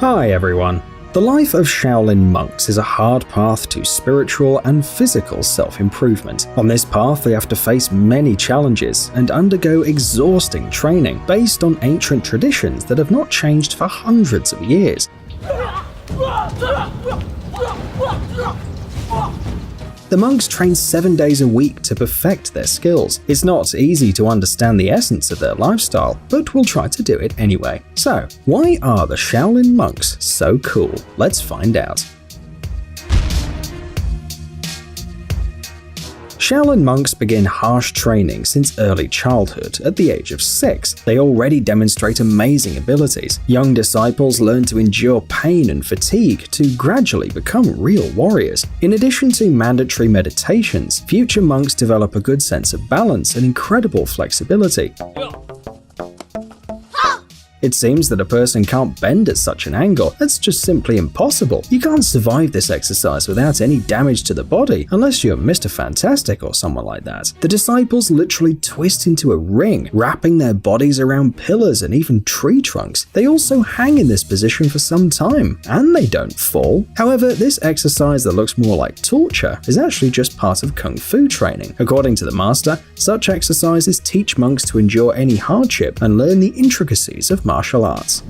Hi everyone. The life of Shaolin monks is a hard path to spiritual and physical self-improvement. On this path, they have to face many challenges and undergo exhausting training based on ancient traditions that have not changed for hundreds of years. The monks train 7 days a week to perfect their skills. It's not easy to understand the essence of their lifestyle, but we'll try to do it anyway. So, why are the Shaolin monks so cool? Let's find out. Shaolin monks begin harsh training since early childhood. At the age of 6, they already demonstrate amazing abilities. Young disciples learn to endure pain and fatigue to gradually become real warriors. In addition to mandatory meditations, future monks develop a good sense of balance and incredible flexibility. It seems that a person can't bend at such an angle. That's just simply impossible. You can't survive this exercise without any damage to the body, unless you're Mr. Fantastic or someone like that. The disciples literally twist into a ring, wrapping their bodies around pillars and even tree trunks. They also hang in this position for some time, and they don't fall. However, this exercise that looks more like torture is actually just part of Kung Fu training. According to the master, such exercises teach monks to endure any hardship and learn the intricacies of martial arts.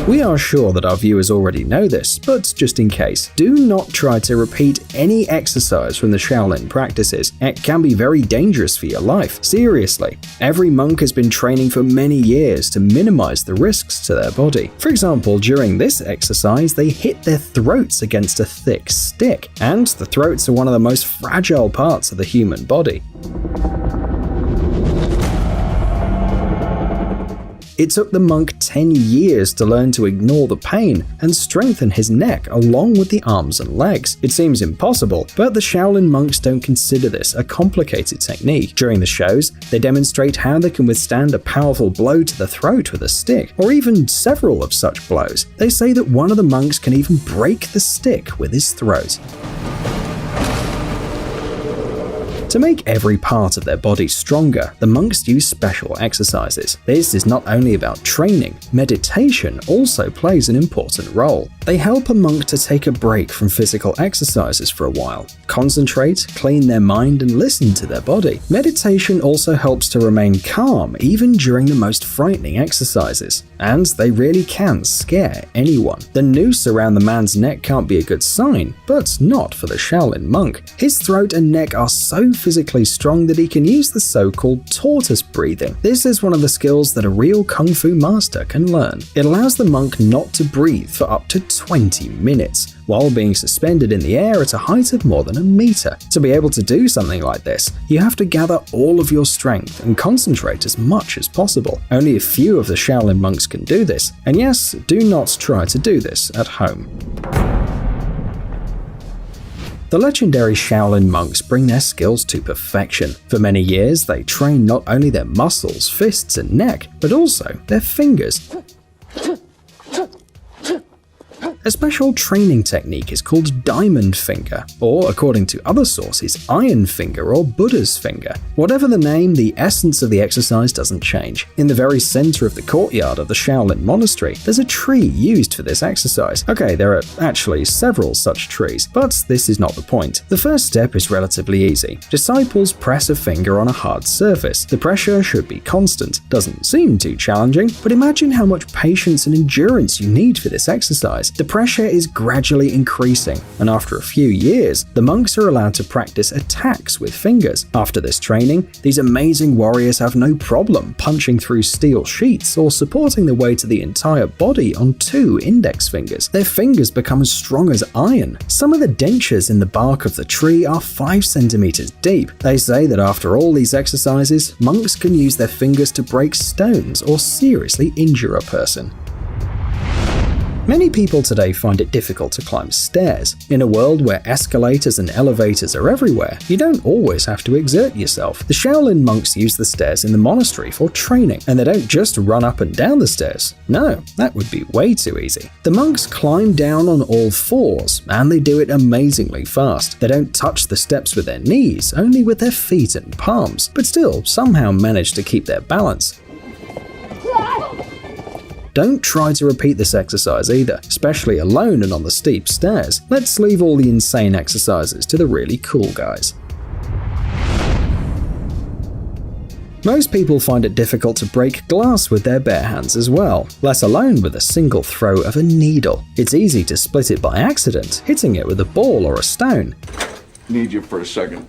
We are sure that our viewers already know this, but just in case, do not try to repeat any exercise from the Shaolin practices. It can be very dangerous for your life. Seriously, every monk has been training for many years to minimize the risks to their body. For example, during this exercise, they hit their throats against a thick stick, and the throats are one of the most fragile parts of the human body. It took the monk 10 years to learn to ignore the pain and strengthen his neck along with the arms and legs. It seems impossible, but the Shaolin monks don't consider this a complicated technique. During the shows, they demonstrate how they can withstand a powerful blow to the throat with a stick, or even several of such blows. They say that one of the monks can even break the stick with his throat. To make every part of their body stronger, the monks use special exercises. This is not only about training, meditation also plays an important role. They help a monk to take a break from physical exercises for a while, concentrate, clean their mind, and listen to their body. Meditation also helps to remain calm even during the most frightening exercises, and they really can scare anyone. The noose around the man's neck can't be a good sign, but not for the Shaolin monk. His throat and neck are so physically strong that he can use the so-called tortoise breathing. This is one of the skills that a real Kung Fu master can learn. It allows the monk not to breathe for up to 20 minutes, while being suspended in the air at a height of more than a meter. To be able to do something like this, you have to gather all of your strength and concentrate as much as possible. Only a few of the Shaolin monks can do this, and yes, do not try to do this at home. The legendary Shaolin monks bring their skills to perfection. For many years, they train not only their muscles, fists, and neck, but also their fingers. A special training technique is called diamond finger, or according to other sources, iron finger or Buddha's finger. Whatever the name, the essence of the exercise doesn't change. In the very center of the courtyard of the Shaolin monastery, there's a tree used for this exercise. Okay, there are actually several such trees, but this is not the point. The first step is relatively easy. Disciples press a finger on a hard surface. The pressure should be constant. Doesn't seem too challenging, but imagine how much patience and endurance you need for this exercise. The pressure is gradually increasing, and after a few years, the monks are allowed to practice attacks with fingers. After this training, these amazing warriors have no problem punching through steel sheets or supporting the weight of the entire body on 2 index fingers. Their fingers become as strong as iron. Some of the dentures in the bark of the tree are 5 centimeters deep. They say that after all these exercises, monks can use their fingers to break stones or seriously injure a person. Many people today find it difficult to climb stairs. In a world where escalators and elevators are everywhere, you don't always have to exert yourself. The Shaolin monks use the stairs in the monastery for training, and they don't just run up and down the stairs. No, that would be way too easy. The monks climb down on all 4s, and they do it amazingly fast. They don't touch the steps with their knees, only with their feet and palms, but still somehow manage to keep their balance. Don't try to repeat this exercise either, especially alone and on the steep stairs. Let's leave all the insane exercises to the really cool guys. Most people find it difficult to break glass with their bare hands as well, let alone with a single throw of a needle. It's easy to split it by accident, hitting it with a ball or a stone. Need you for a second.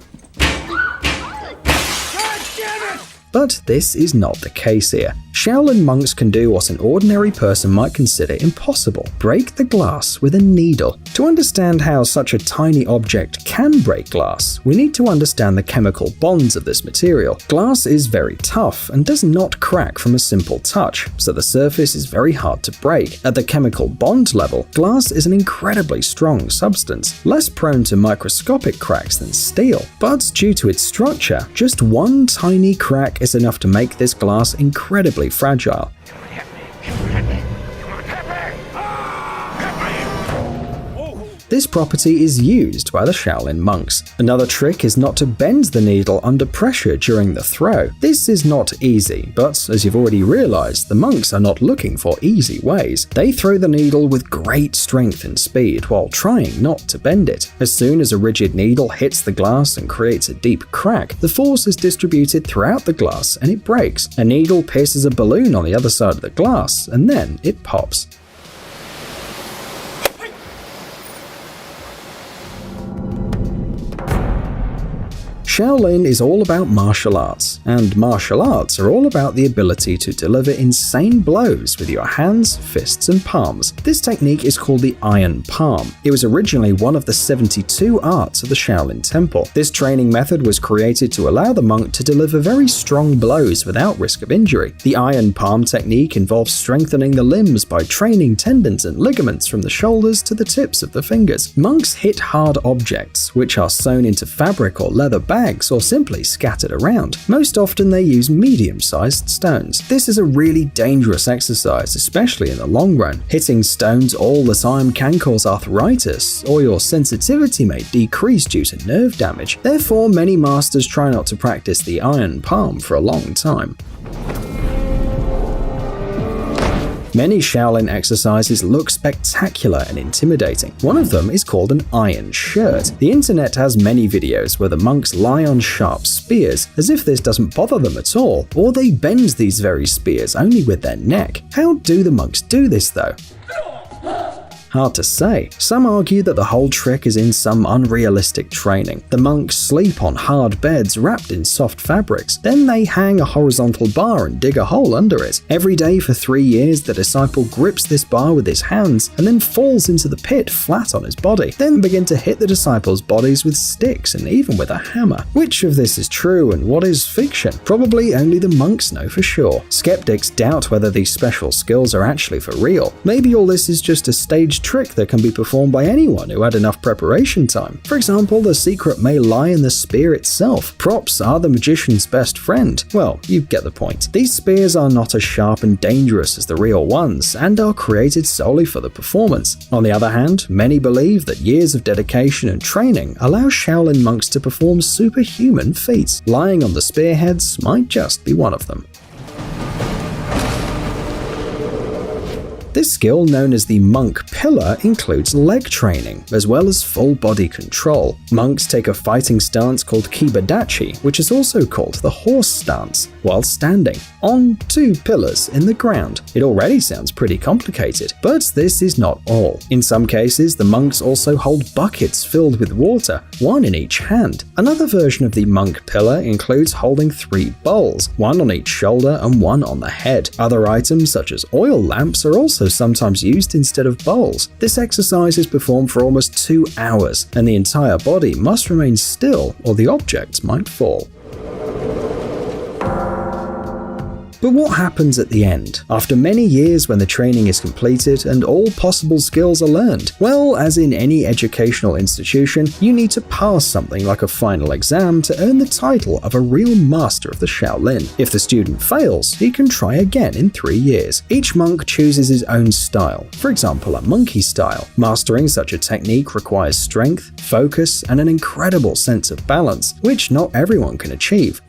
But this is not the case here. Shaolin monks can do what an ordinary person might consider impossible: break the glass with a needle. To understand how such a tiny object can break glass, we need to understand the chemical bonds of this material. Glass is very tough and does not crack from a simple touch, so the surface is very hard to break. At the chemical bond level, glass is an incredibly strong substance, less prone to microscopic cracks than steel. But due to its structure, just one tiny crack is enough to make this glass incredibly fragile. This property is used by the Shaolin monks. Another trick is not to bend the needle under pressure during the throw. This is not easy, but as you've already realized, the monks are not looking for easy ways. They throw the needle with great strength and speed while trying not to bend it. As soon as a rigid needle hits the glass and creates a deep crack, the force is distributed throughout the glass and it breaks. A needle pierces a balloon on the other side of the glass, and then it pops. Shaolin is all about martial arts, and martial arts are all about the ability to deliver insane blows with your hands, fists, and palms. This technique is called the Iron Palm. It was originally one of the 72 arts of the Shaolin Temple. This training method was created to allow the monk to deliver very strong blows without risk of injury. The Iron Palm technique involves strengthening the limbs by training tendons and ligaments from the shoulders to the tips of the fingers. Monks hit hard objects, which are sewn into fabric or leather bags or simply scattered around. Most often they use medium-sized stones. This is a really dangerous exercise, especially in the long run. Hitting stones all the time can cause arthritis, or your sensitivity may decrease due to nerve damage. Therefore, many masters try not to practice the Iron Palm for a long time. Many Shaolin exercises look spectacular and intimidating. One of them is called an iron shirt. The internet has many videos where the monks lie on sharp spears as if this doesn't bother them at all, or they bend these very spears only with their neck. How do the monks do this though? Hard to say. Some argue that the whole trick is in some unrealistic training. The monks sleep on hard beds wrapped in soft fabrics. Then they hang a horizontal bar and dig a hole under it. Every day for 3 years, the disciple grips this bar with his hands and then falls into the pit flat on his body. Then begin to hit the disciples' bodies with sticks and even with a hammer. Which of this is true and what is fiction? Probably only the monks know for sure. Skeptics doubt whether these special skills are actually for real. Maybe all this is just a staged trick that can be performed by anyone who had enough preparation time. For example, the secret may lie in the spear itself. Props are the magician's best friend. Well, you get the point. These spears are not as sharp and dangerous as the real ones, and are created solely for the performance. On the other hand, many believe that years of dedication and training allow Shaolin monks to perform superhuman feats. Lying on the spearheads might just be one of them. This skill, known as the monk pillar, includes leg training, as well as full body control. Monks take a fighting stance called kibadachi, which is also called the horse stance, while standing on 2 pillars in the ground. It already sounds pretty complicated, but this is not all. In some cases, the monks also hold buckets filled with water, one in each hand. Another version of the monk pillar includes holding 3 bowls, one on each shoulder and one on the head. Other items such as oil lamps are also sometimes used instead of bowls. This exercise is performed for almost 2 hours, and the entire body must remain still or the object might fall. But what happens at the end, after many years when the training is completed and all possible skills are learned? Well, as in any educational institution, you need to pass something like a final exam to earn the title of a real master of the Shaolin. If the student fails, he can try again in 3 years. Each monk chooses his own style, for example a monkey style. Mastering such a technique requires strength, focus, and an incredible sense of balance, which not everyone can achieve.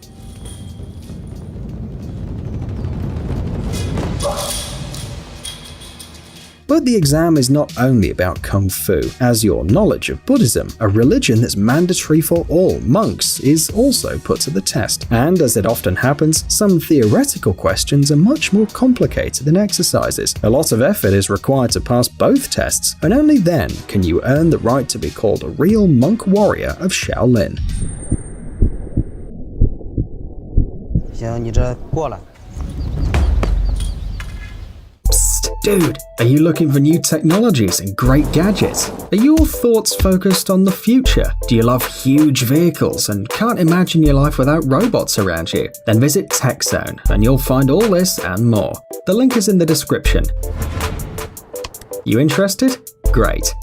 But the exam is not only about Kung Fu, as your knowledge of Buddhism, a religion that's mandatory for all monks, is also put to the test. And as it often happens, some theoretical questions are much more complicated than exercises. A lot of effort is required to pass both tests, and only then can you earn the right to be called a real monk warrior of Shaolin. 行，你这过了。 Dude, are you looking for new technologies and great gadgets? Are your thoughts focused on the future? Do you love huge vehicles and can't imagine your life without robots around you? Then visit TechZone and you'll find all this and more. The link is in the description. You interested? Great.